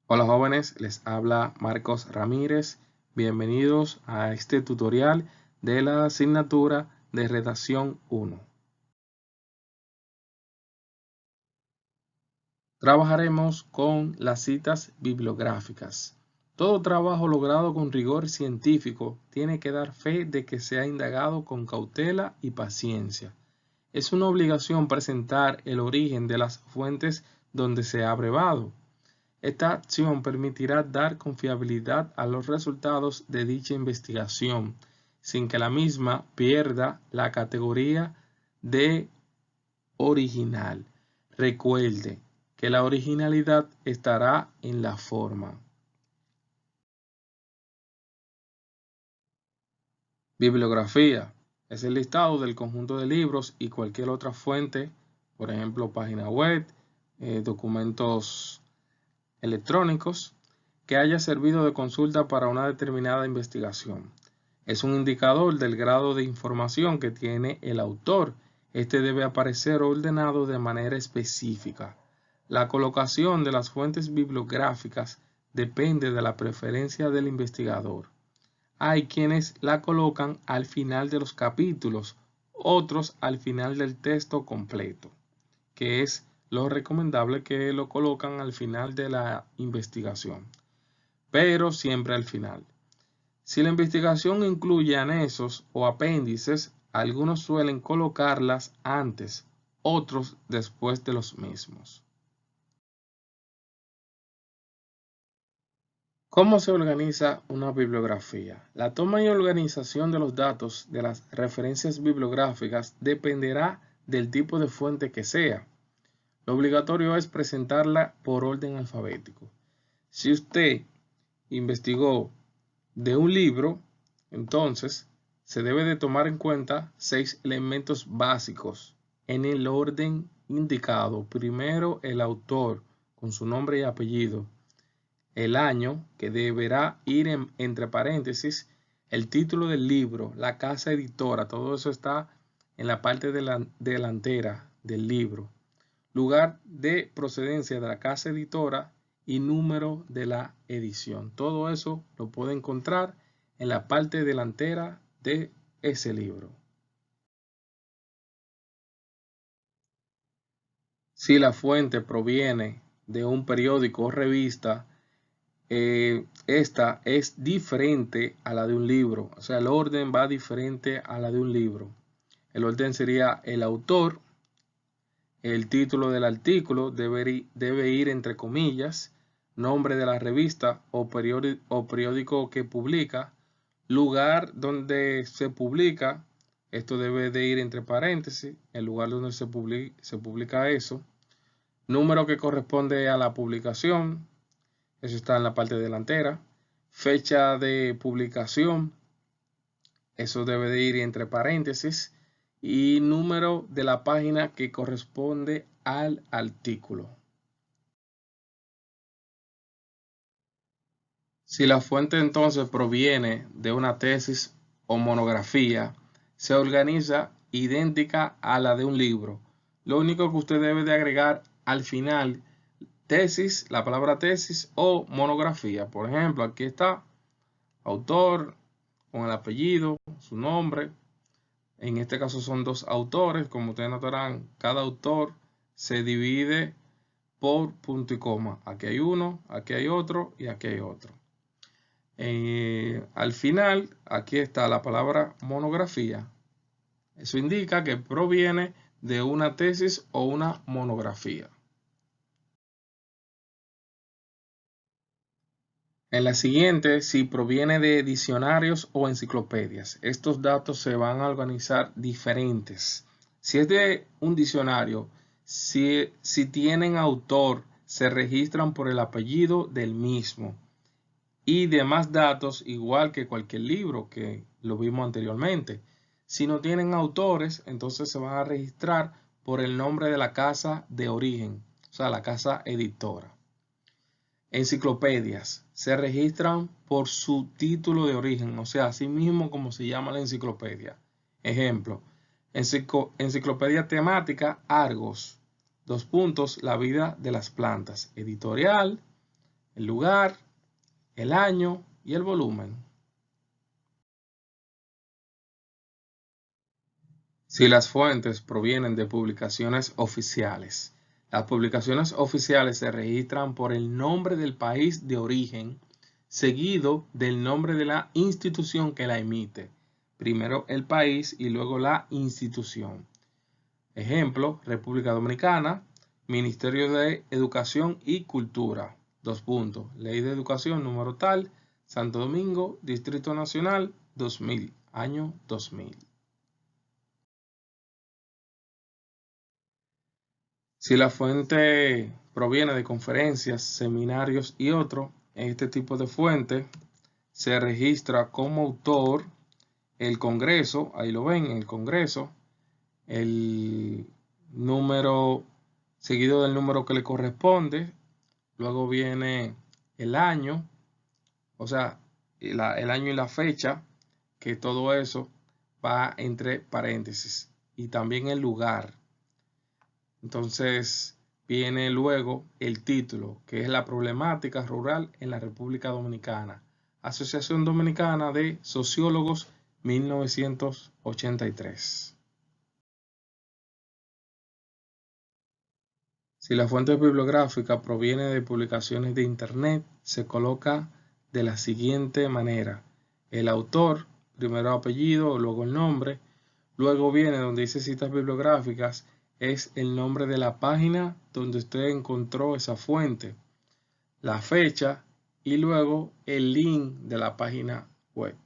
Hola jóvenes, les habla Marcos Ramírez. Bienvenidos a este tutorial de la asignatura de redacción 1. Trabajaremos con las citas bibliográficas. Todo trabajo logrado con rigor científico tiene que dar fe de que se ha indagado con cautela y paciencia. Es una obligación presentar el origen de las fuentes donde se ha brevado. Esta acción permitirá dar confiabilidad a los resultados de dicha investigación, sin que la misma pierda la categoría de original. Recuerde que la originalidad estará en la forma. Bibliografía es el listado del conjunto de libros y cualquier otra fuente, por ejemplo, página web, documentos electrónicos, que haya servido de consulta para una determinada investigación. Es un indicador del grado de información que tiene el autor. Este debe aparecer ordenado de manera específica. La colocación de las fuentes bibliográficas depende de la preferencia del investigador. Hay quienes la colocan al final de los capítulos, otros al final del texto completo, que es lo recomendable, que lo colocan al final de la investigación, pero siempre al final. Si la investigación incluye anexos o apéndices, algunos suelen colocarlas antes, otros después de los mismos. ¿Cómo se organiza una bibliografía? La toma y organización de los datos de las referencias bibliográficas dependerá del tipo de fuente que sea. Lo obligatorio es presentarla por orden alfabético. Si usted investigó de un libro, entonces se debe de tomar en cuenta 6 elementos básicos en el orden indicado. Primero, el autor con su nombre y apellido, el año, que deberá ir entre paréntesis, el título del libro, la casa editora, todo eso está en la parte delantera del libro, lugar de procedencia de la casa editora y número de la edición. Todo eso lo puede encontrar en la parte delantera de ese libro. Si la fuente proviene de un periódico o revista, esta es diferente a la de un libro. O sea, el orden va diferente a la de un libro. El orden sería el autor, el título del artículo debe ir entre comillas, nombre de la revista o periódico que publica, lugar donde se publica, esto debe de ir entre paréntesis, el lugar donde se publica eso, número que corresponde a la publicación, eso está en la parte delantera, fecha de publicación, eso debe de ir entre paréntesis, y número de la página que corresponde al artículo. Si la fuente entonces proviene de una tesis o monografía, se organiza idéntica a la de un libro. Lo único que usted debe de agregar al final, tesis, la palabra tesis o monografía. Por ejemplo, aquí está autor con el apellido, su nombre. En este caso son 2 autores. Como ustedes notarán, cada autor se divide por punto y coma. Aquí hay uno, aquí hay otro y aquí hay otro. Al final, aquí está la palabra monografía. Eso indica que proviene de una tesis o una monografía. En la siguiente, si proviene de diccionarios o enciclopedias, estos datos se van a organizar diferentes. Si es de un diccionario, si tienen autor, se registran por el apellido del mismo. Y demás datos, igual que cualquier libro que lo vimos anteriormente. Si no tienen autores, entonces se van a registrar por el nombre de la casa de origen, o sea, la casa editora. Enciclopedias se registran por su título de origen, o sea, así mismo como se llama la enciclopedia. Ejemplo, enciclopedia temática Argos, : la vida de las plantas, editorial, el lugar, el año y el volumen. Si las fuentes provienen de publicaciones oficiales, las publicaciones oficiales se registran por el nombre del país de origen, seguido del nombre de la institución que la emite. Primero el país y luego la institución. Ejemplo, República Dominicana, Ministerio de Educación y Cultura. Ley de Educación número tal, Santo Domingo, Distrito Nacional, 2000, año 2000. Si la fuente proviene de conferencias, seminarios y otros, este tipo de fuente se registra como autor el Congreso, ahí lo ven, el Congreso, el número seguido del número que le corresponde, luego viene el año, o sea, el año y la fecha, que todo eso va entre paréntesis, y también el lugar. Entonces viene luego el título, que es la problemática rural en la República Dominicana. Asociación Dominicana de Sociólogos, 1983. Si la fuente bibliográfica proviene de publicaciones de Internet, se coloca de la siguiente manera. El autor, primero apellido, luego el nombre, luego viene donde dice citas bibliográficas, es el nombre de la página donde usted encontró esa fuente, la fecha y luego el link de la página web.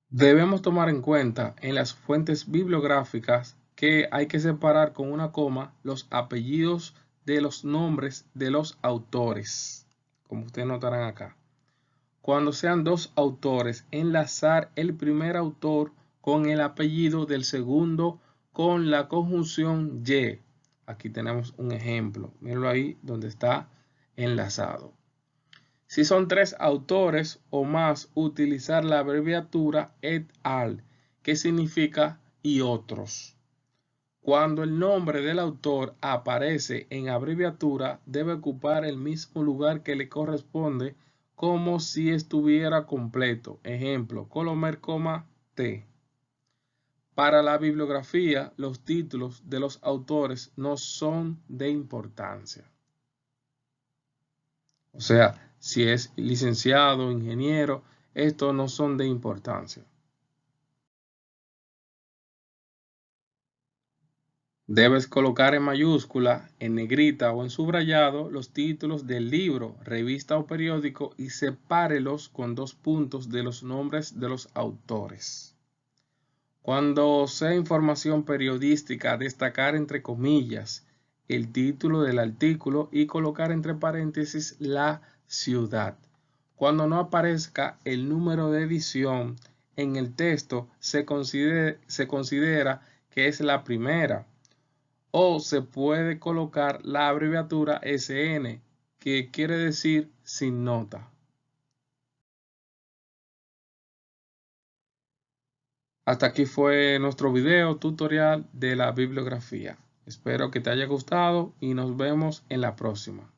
Debemos tomar en cuenta en las fuentes bibliográficas que hay que separar con una coma los apellidos de los nombres de los autores, como ustedes notarán acá. Cuando sean dos autores, enlazar el primer autor con el apellido del segundo con la conjunción Y. Aquí tenemos un ejemplo. Mírenlo ahí donde está enlazado. Si son tres autores o más, utilizar la abreviatura et al, que significa y otros. Cuando el nombre del autor aparece en abreviatura, debe ocupar el mismo lugar que le corresponde como si estuviera completo. Ejemplo, Colomer, T. Para la bibliografía, los títulos de los autores no son de importancia. O sea, si es licenciado, ingeniero, estos no son de importancia. Debes colocar en mayúscula, en negrita o en subrayado los títulos del libro, revista o periódico y sepárelos con 2 puntos de los nombres de los autores. Cuando sea información periodística, destacar entre comillas el título del artículo y colocar entre paréntesis la ciudad. Cuando no aparezca el número de edición en el texto, se considera que es la primera. O se puede colocar la abreviatura SN, que quiere decir sin nota. Hasta aquí fue nuestro video tutorial de la bibliografía. Espero que te haya gustado y nos vemos en la próxima.